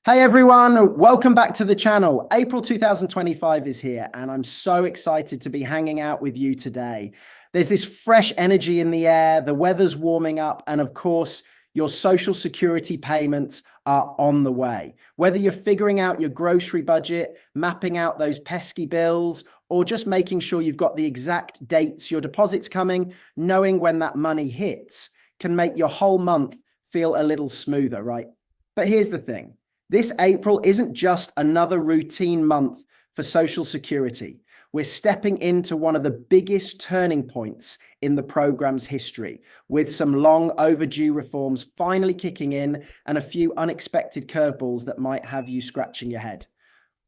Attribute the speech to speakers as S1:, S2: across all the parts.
S1: Hey everyone, welcome back to the channel. April 2025 is here and I'm so excited to be hanging out with you today. There's this fresh energy in the air, the weather's warming up, and of course, your social security payments are on the way. Whether you're figuring out your grocery budget, mapping out those pesky bills, or just making sure you've got the exact dates your deposit's coming, knowing when that money hits can make your whole month feel a little smoother, right? But here's the thing. This April isn't just another routine month for Social Security. We're stepping into one of the biggest turning points in the program's history, with some long overdue reforms finally kicking in and a few unexpected curveballs that might have you scratching your head,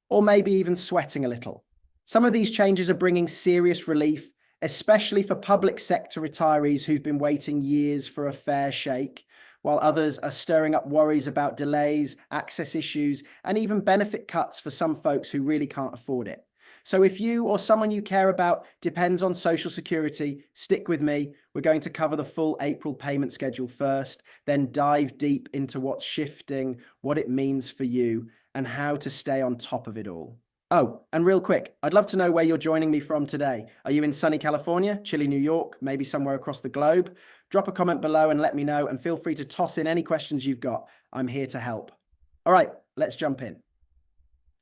S1: or maybe even sweating a little. Some of these changes are bringing serious relief, especially for public sector retirees who've been waiting years for a fair shake, while others are stirring up worries about delays, access issues, and even benefit cuts for some folks who really can't afford it. So if you or someone you care about depends on Social Security, stick with me. We're going to cover the full April payment schedule first, then dive deep into what's shifting, what it means for you, and how to stay on top of it all. Oh, and real quick, I'd love to know where you're joining me from today. Are you in sunny California, chilly New York, maybe somewhere across the globe? Drop a comment below and let me know, and feel free to toss in any questions you've got. I'm here to help. All right, let's jump in.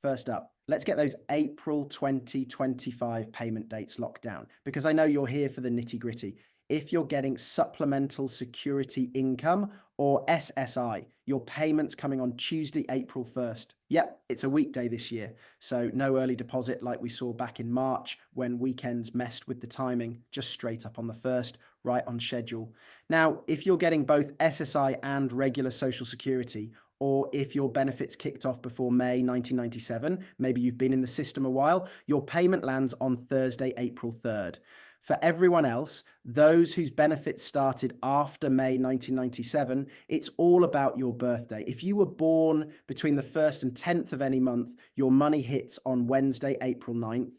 S1: First up, let's get those April 2025 payment dates locked down, because I know you're here for the nitty-gritty. If you're getting supplemental security income or SSI, your payment's coming on Tuesday, April 1st. Yep, it's a weekday this year, so no early deposit like we saw back in March when weekends messed with the timing, just straight up on the 1st, right on schedule. Now, if you're getting both SSI and regular Social Security, or if your benefits kicked off before May 1997, maybe you've been in the system a while, your payment lands on Thursday, April 3rd. For everyone else, those whose benefits started after May 1997, it's all about your birthday. If you were born between the 1st and 10th of any month, your money hits on Wednesday, April 9th.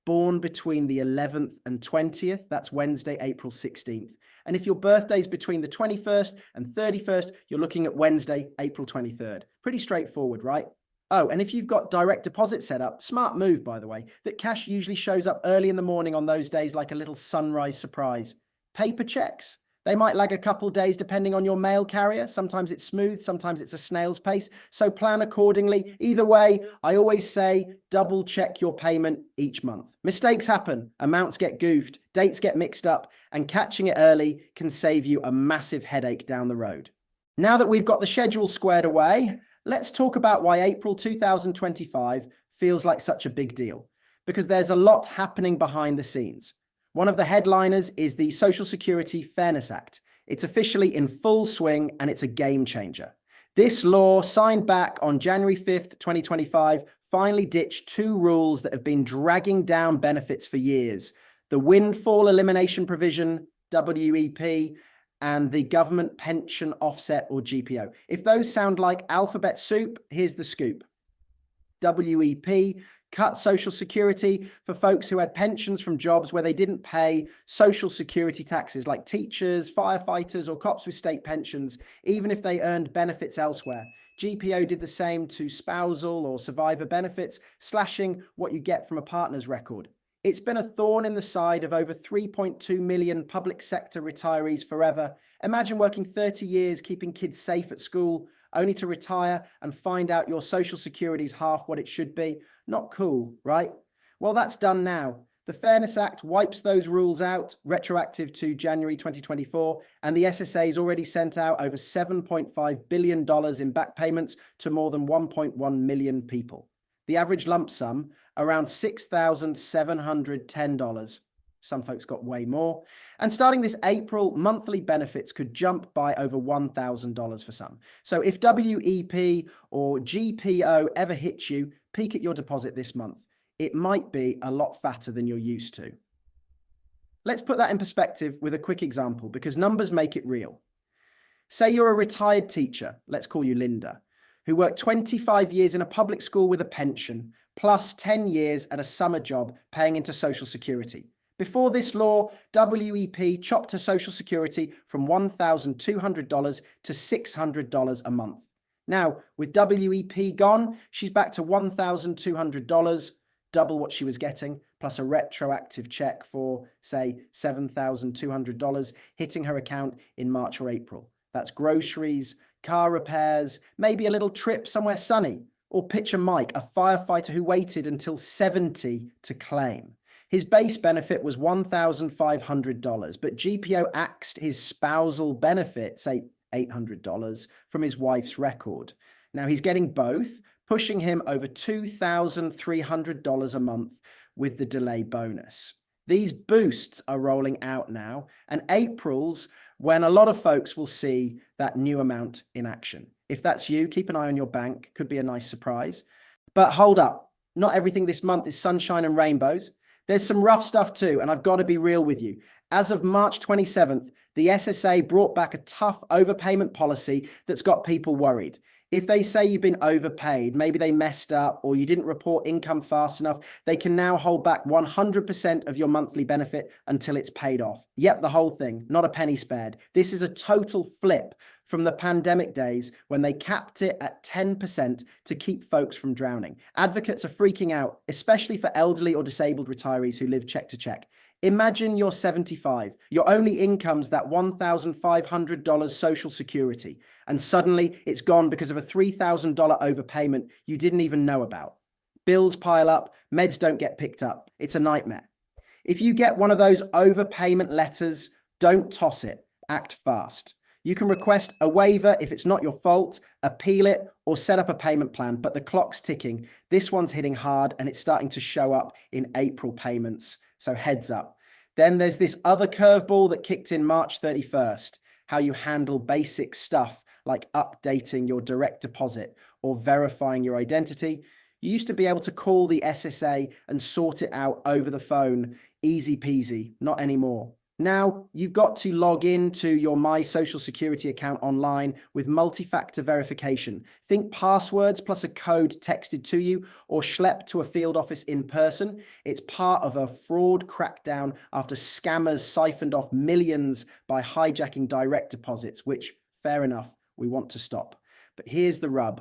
S1: Born between the 11th and 20th, that's Wednesday, April 16th. And if your birthday's between the 21st and 31st, you're looking at Wednesday, April 23rd. Pretty straightforward, right? Oh, and if you've got direct deposit set up, smart move, by the way, that cash usually shows up early in the morning on those days like a little sunrise surprise. Paper checks. They might lag a couple days depending on your mail carrier. Sometimes it's smooth, sometimes it's a snail's pace. So plan accordingly. Either way, I always say double check your payment each month. Mistakes happen, amounts get goofed, dates get mixed up, and catching it early can save you a massive headache down the road. Now that we've got the schedule squared away, let's talk about why April 2025 feels like such a big deal, because there's a lot happening behind the scenes. One of the headliners is the Social Security Fairness Act. It's officially in full swing and it's a game changer. This law, signed back on January 5th, 2025, finally ditched two rules that have been dragging down benefits for years: the Windfall Elimination Provision, WEP, and the Government Pension Offset, or GPO. If those sound like alphabet soup, here's the scoop. WEP cut Social Security for folks who had pensions from jobs where they didn't pay Social Security taxes, like teachers, firefighters, or cops with state pensions, even if they earned benefits elsewhere. GPO did the same to spousal or survivor benefits, slashing what you get from a partner's record. It's been a thorn in the side of over 3.2 million public sector retirees forever. Imagine working 30 years keeping kids safe at school, only to retire and find out your Social Security's half what it should be. Not cool, right? Well, that's done now. The Fairness Act wipes those rules out, retroactive to January 2024, and the SSA's already sent out over $7.5 billion in back payments to more than 1.1 million people. The average lump sum, around $6,710. Some folks got way more. And starting this April, monthly benefits could jump by over $1,000 for some. So if WEP or GPO ever hits you, peek at your deposit this month. It might be a lot fatter than you're used to. Let's put that in perspective with a quick example, because numbers make it real. Say you're a retired teacher, let's call you Linda, who worked 25 years in a public school with a pension, plus 10 years at a summer job paying into Social Security. Before this law, WEP chopped her Social Security from $1,200 to $600 a month. Now, with WEP gone, she's back to $1,200, double what she was getting, plus a retroactive check for, say, $7,200 hitting her account in March or April. That's groceries, car repairs, maybe a little trip somewhere sunny. Or picture Mike, a firefighter who waited until 70 to claim. His base benefit was $1,500, but GPO axed his spousal benefit, say $800, from his wife's record. Now he's getting both, pushing him over $2,300 a month with the delay bonus. These boosts are rolling out now, and April's when a lot of folks will see that new amount in action. If that's you, keep an eye on your bank. Could be a nice surprise. But hold up, not everything this month is sunshine and rainbows. There's some rough stuff too, and I've got to be real with you. As of March 27th, the SSA brought back a tough overpayment policy that's got people worried. If they say you've been overpaid, maybe they messed up or you didn't report income fast enough, they can now hold back 100% of your monthly benefit until it's paid off. Yep, the whole thing, not a penny spared. This is a total flip from the pandemic days when they capped it at 10% to keep folks from drowning. Advocates are freaking out, especially for elderly or disabled retirees who live check to check. Imagine you're 75, your only income's that $1,500 Social Security, and suddenly it's gone because of a $3,000 overpayment you didn't even know about. Bills pile up, meds don't get picked up. It's a nightmare. If you get one of those overpayment letters, don't toss it. Act fast. You can request a waiver if it's not your fault, appeal it, or set up a payment plan, but the clock's ticking. This one's hitting hard and it's starting to show up in April payments. So heads up. Then there's this other curveball that kicked in March 31st, how you handle basic stuff like updating your direct deposit or verifying your identity. You used to be able to call the SSA and sort it out over the phone, easy peasy, not anymore. Now you've got to log into your My Social Security account online with multi-factor verification. Think passwords plus a code texted to you or schlep to a field office in person. It's part of a fraud crackdown after scammers siphoned off millions by hijacking direct deposits, which, fair enough, we want to stop. But here's the rub.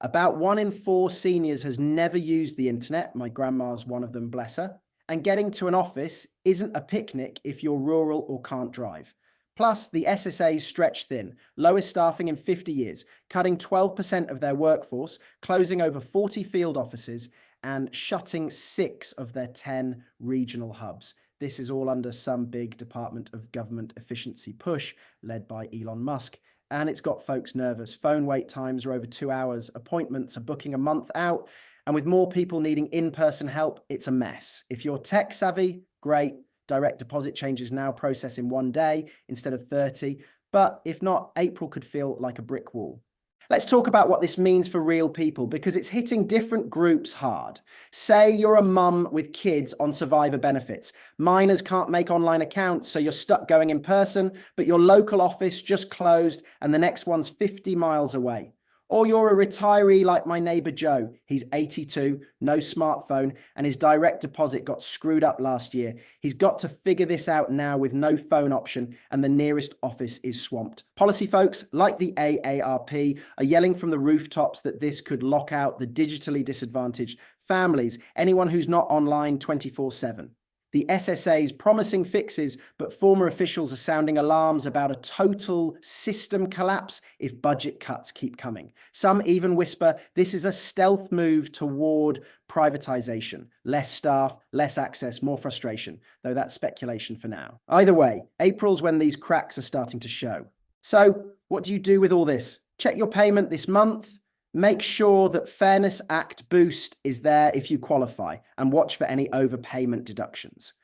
S1: About 1 in 4 seniors has never used the internet. My grandma's one of them, bless her. And getting to an office isn't a picnic if you're rural or can't drive. Plus, the SSA's stretched thin, lowest staffing in 50 years, cutting 12% of their workforce, closing over 40 field offices, and shutting 6 of their 10 regional hubs. This is all under some big Department of Government efficiency push led by Elon Musk. And it's got folks nervous. Phone wait times are over 2 hours. Appointments are booking a month out. And with more people needing in-person help, it's a mess. If you're tech savvy, great. Direct deposit changes now process in 1 day instead of 30. But if not, April could feel like a brick wall. Let's talk about what this means for real people because it's hitting different groups hard. Say you're a mum with kids on survivor benefits. Minors can't make online accounts, so you're stuck going in person, but your local office just closed and the next one's 50 miles away. Or you're a retiree like my neighbor Joe. He's 82, no smartphone, and his direct deposit got screwed up last year. He's got to figure this out now with no phone option, and the nearest office is swamped. Policy folks like the AARP are yelling from the rooftops that this could lock out the digitally disadvantaged families, anyone who's not online 24/7. The SSA's promising fixes, but former officials are sounding alarms about a total system collapse if budget cuts keep coming. Some even whisper this is a stealth move toward privatization. Less staff, less access, more frustration, though that's speculation for now. Either way, April's when these cracks are starting to show. So what do you do with all this? Check your payment this month. Make sure that Fairness Act boost is there if you qualify and watch for any overpayment deductions.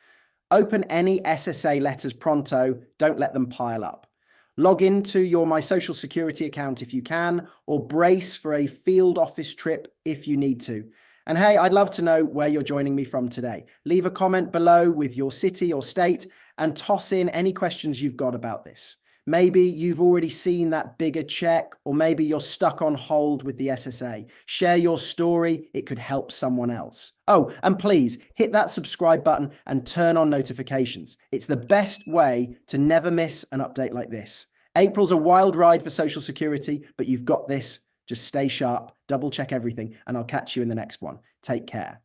S1: Open any SSA letters pronto, don't let them pile up. Log into your My Social Security account if you can, or brace for a field office trip if you need to. And hey, I'd love to know where you're joining me from today. Leave a comment below with your city or state and toss in any questions you've got about this. Maybe you've already seen that bigger check, or maybe you're stuck on hold with the SSA. Share your story, it could help someone else. Oh, and please hit that subscribe button and turn on notifications. It's the best way to never miss an update like this. April's a wild ride for Social Security, but you've got this. Just stay sharp, double check everything, and I'll catch you in the next one. Take care.